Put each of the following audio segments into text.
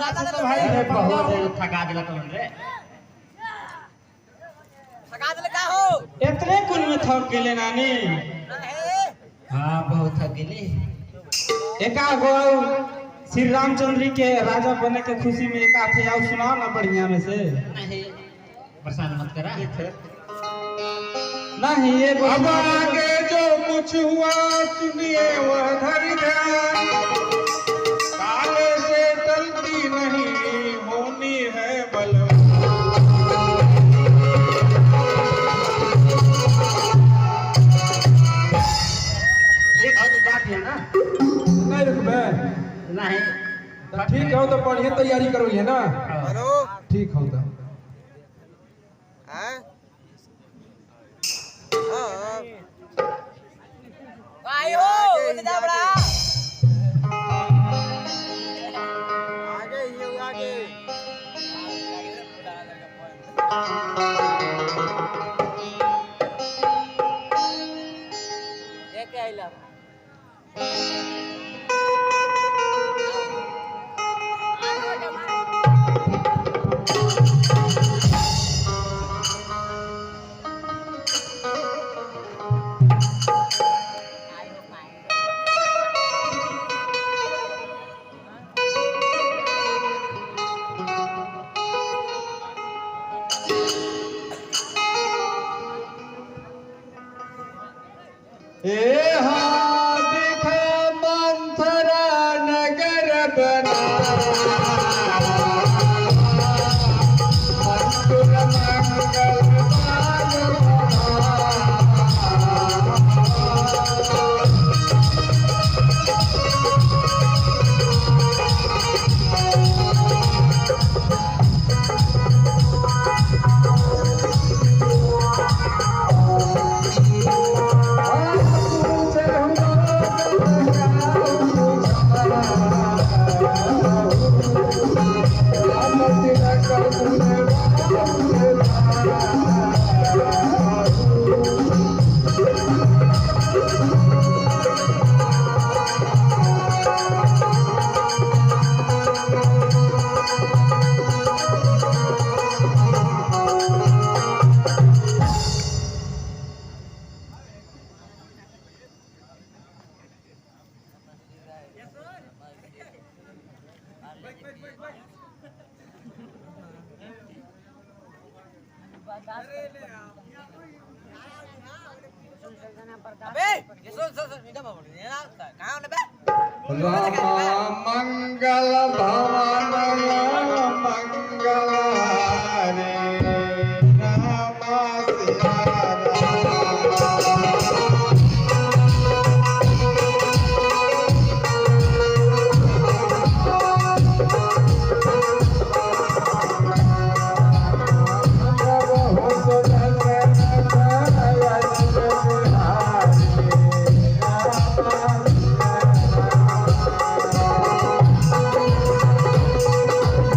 तो भाई बहुत थका दिला तुम रे थका दिले का हो इतने कुल में थक गेले नानी हां बहुत थक गेली एका गो श्री रामचंद्र के राजा बने के खुशी में एक आथे आओ सुनाओ ना बढ़िया में से नहीं परेशान मत करा नहीं ये अब आगे जो कुछ हुआ सुनिए वह धर ध्यान काले से टलती नहीं होनी है बलवान एक और बात है ना नहीं रुकबे नहीं ठीक हो तो बढ़िया तैयारी करो ये ना हेलो ठीक हो तो हां हां भाई हो बोल जा बड़ा आगे ये आगे ये क्या आइला ए हाँ देखा मंथरा नगर बना मंगल अबे ये सुन इधर बोल ना कहां है बे मंगल भवन मंगल हरे राम सिया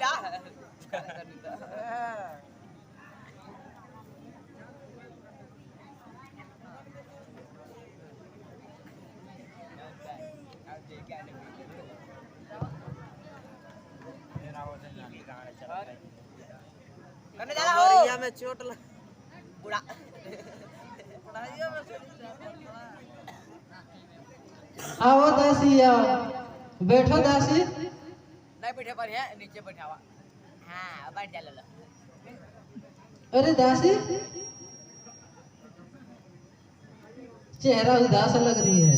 जा करने जा रहा हो में चोट लग बुढ़ा बुढ़ाइया में आओ दासी आओ, बैठो दासी। नहीं बैठे पर है नीचे बैठावा हाँ बैठ जा लो अरे दासी, चेहरा उदास लग रही है।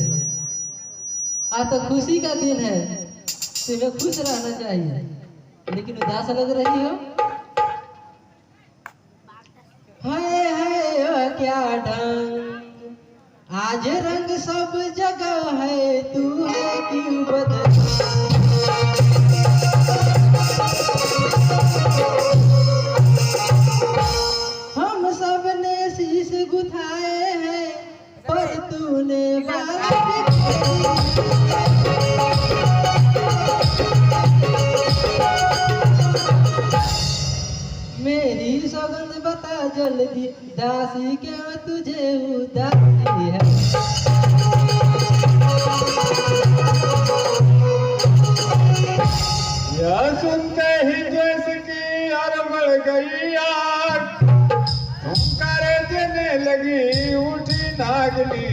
आज तो खुशी का दिन है, तुम्हें खुश रहना चाहिए, लेकिन उदास लग रही हो। हाय हाय ओ क्या ढंग, आज रंग सब जगह है, तू है क्यों बदल। हम सब ने शीश गुथाए हैं, पर तूने मेरी सौगंध बता जल्दी, दासी क्यों तुझे उदासी है। यह सुनते ही जैसे कि अरमड़ गई आग, हुंकारे देने लगी उठी नागनी।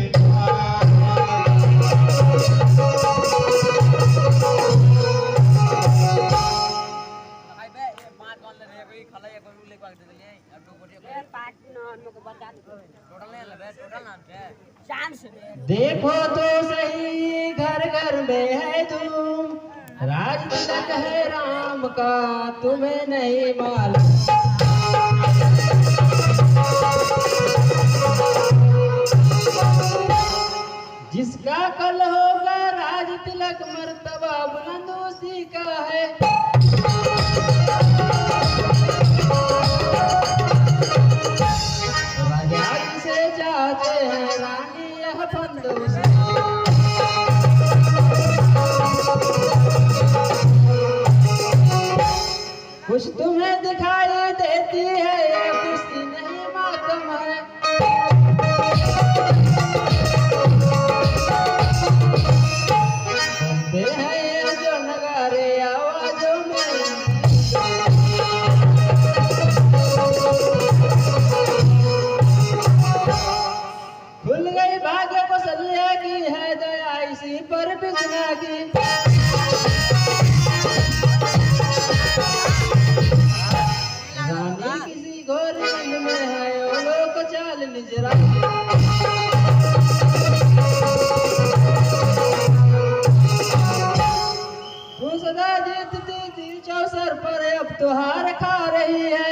भाई बे बात कौन ले रहे भाई खला एक रूल एक बार दे ले अब दो कोटी पार्ट न को बता टोटल नहीं लबे टोटल नाम है चांस देखो तो सही घर घर में है तुम, राज तिलक है राम का तुम्हें नहीं मालूम। जिसका कल होगा राज तिलक मर्तबा बुलंद उसी का है। राजा जिसे चाहते हैं रानी यह फंदोस। कुछ तुम्हें दिखाई देती है, ये खुशी नहीं मातम है। सुनते हैं ये जो नगारे आवाजों में, खुल गई भाग्य को सलिया की है दया इसी पर बिजना की। रानी किसी घोर नींद में है, ओ लोग चाल निजरा। तू सदा जीतती थी चौसर पर, अब तो हार खा रही है।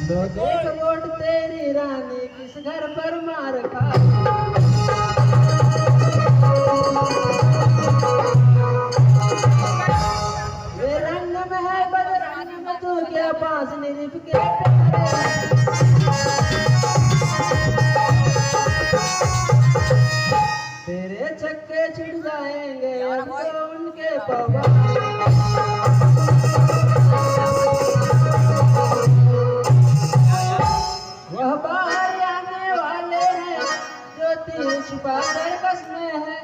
दो देख वोट तेरी रानी किस घर पर मार खा। वे रंग में है बदरंग में तू क्या पास निरिप के प्यारे। तेरे छक्के छिड़ जाएंगे उनको उनके पवा। वह बाहर आने वाले हैं जो तीर छुपा कर बस में है।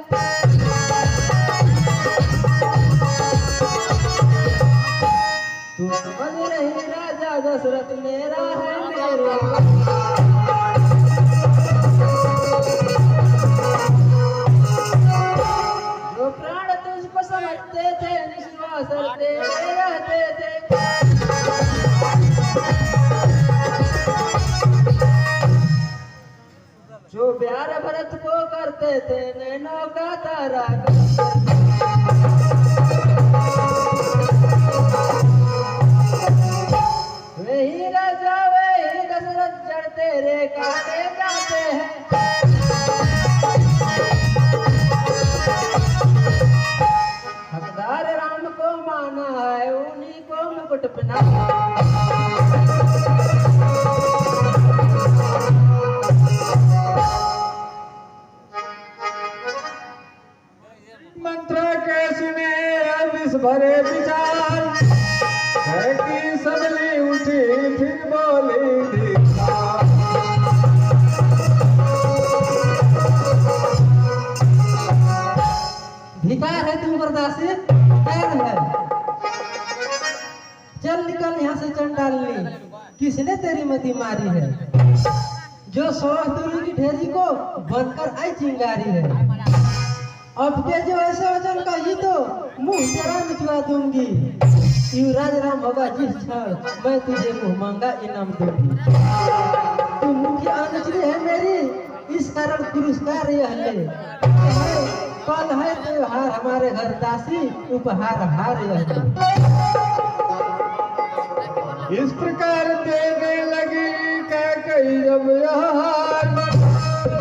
तू समझ रही राजा दशरथ मेरा है मेरा। जो प्राण तुझको समझते थे निश्वास तेरे रहते थे। जो प्यार भरत को करते थे नैनों का तारा। वही राजा वही दशरथ जड़ तेरे काटे जाते हैं। हकदार राम को माना है उन्हीं को मुकुट पहना। इसीलिए तेरी मती मारी है। जो सोहतुरी की ढेरी को बनकर आई चिंगारी है। अब के जो ऐसे वचन कही तो मुंह तेरा निचवा दूंगी। युवराज राम होगा जिस क्षण मैं तुझे मुंह मांगा इनाम दूंगी। तू मुख्य अनुचरी है मेरी, इस कारण पुरस्कार यह ले। कल है त्योहार हमारे घर दासी, उपहार हार यह ले। इस प्रकार देने लगी कह गई जब यह हार,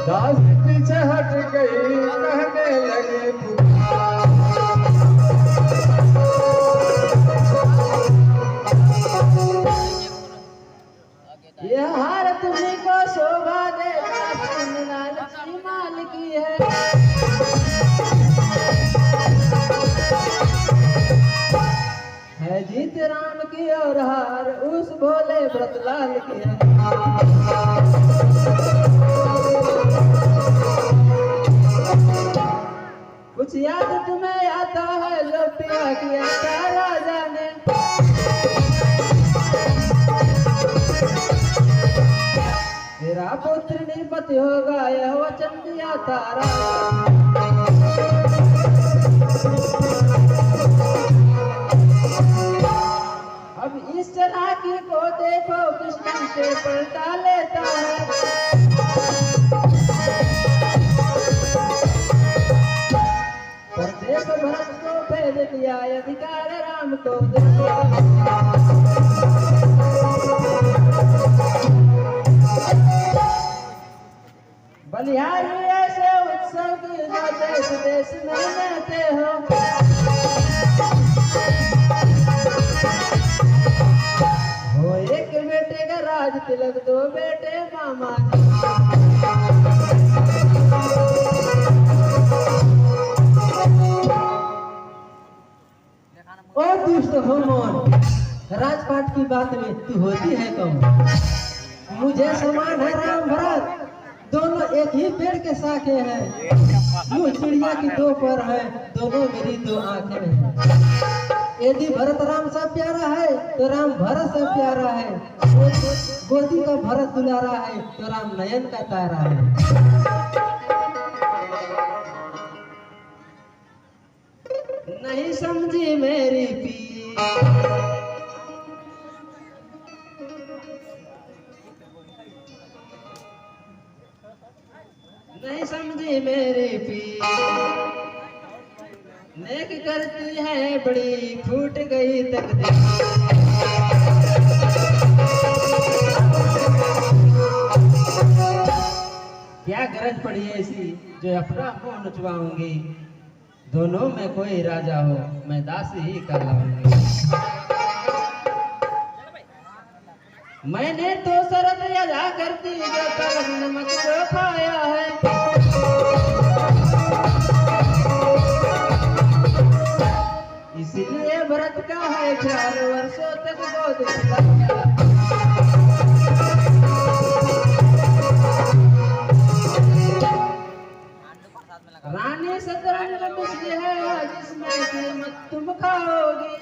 दास पीछे हट गई कहने लगी पुकार। यह हार तुम्हें को शोभा दे, लालची माल की है जीत राम की और हार उस भोले व्रतलाल की है। कुछ याद तुम्हें आता है जो पिया किया था राजा ने। तेरा पुत्र निर्पति होगा यह वचन दिया था राजा। अब इस चालाकी को देखो किस ढंग से पलटा लेता है। परदेश भरत को भेज दिया अधिकार राम को देखो। बलिहारी ऐसे उत्सव की जो देश देश में रहते हो। वो एक बेटे का राज तिलक, दो बेटे मामा। और दुष्ट हो मोन, राजपाट की बात में तू होती है कम। मुझे समान है राम भरत, दोनों एक ही पेड़ के शाखे हैं। यूं चिड़िया की दो पर है, दोनों मेरी दो आंखें हैं। यदि भरत राम सा प्यारा है तो राम भरत सा प्यारा है। गोदी का भरत दुलारा है तो राम नयन का तारा है। नहीं समझी मेरी पी, नहीं समझी मेरी पी, नेक करती है बड़ी फूट गई तकदीर। क्या गरज पड़ी ऐसी जो अपना मुंह नचवाऊंगी। दोनों में कोई राजा हो मैं दास ही कहलाऊंगी। मैंने तो शरत अदा करती जो पर नमक जो खाया है। इसलिए भरत का है 4 वर्षों तक गोद खिलाया। रानी शतरंज मिश्री है जिसमें कीमत तुम खाओगी।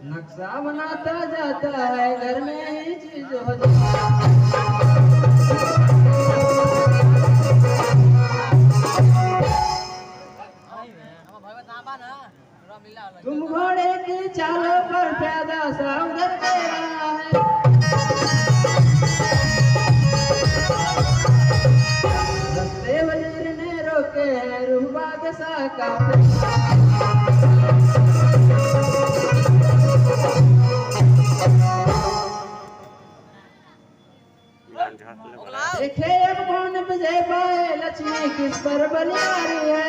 नक्शा बनाता जाता है घर में ही चीज हो तुम घोड़े की चालों पर पैदा सा उधर दे रहा है। रस्ते वजीर ने रोके हैं रूहबाग सा का। देखे अब कौन विजय पाए, लक्ष्मी किस पर बलिहारी है।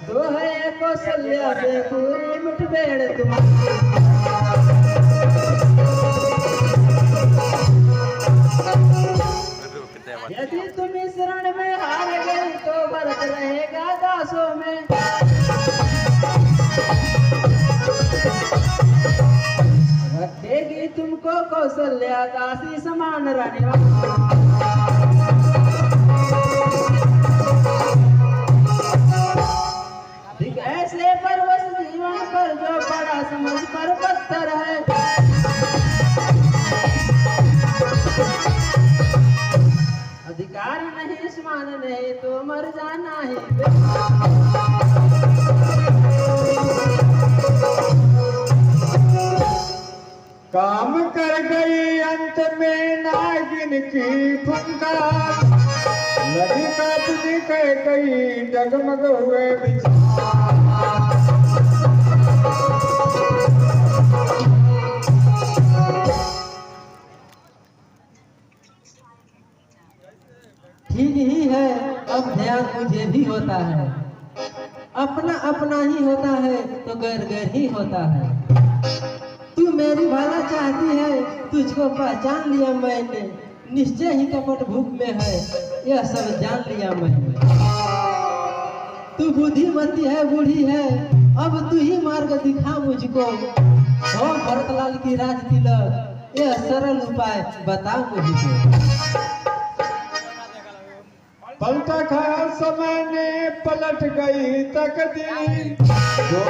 तो है कौशल्या से पूरी मुठभेड़ तुम्हारी। यदि तुम इस रण में हार गई तो भरत रहेगा दासों में। रखेगी तुमको कौशल्या दासी समान रानी। पत्थर है। अधिकार नहीं इस मानने तो मर जाना ही। काम कर गई अंत में नागिन की फुंकार, लड़का तुझे कह गई डगमग हुए विचार। ठीक ही है, अब ध्यान मुझे भी होता है। अपना अपना ही होता है तो गैर गैर ही होता है। तू मेरी भला चाहती है, तुझको पहचान लिया मैंने। निश्चय ही कपट भूख में है, यह सब जान लिया मैंने। तू बुद्धिमती है, बूढ़ी है, अब तू ही मार्ग दिखा मुझको। हो भरतलाल की राज तिलक, यह सरल उपाय बता मुझको। पलटा खाया समय ने पलट गई तकदीर, जो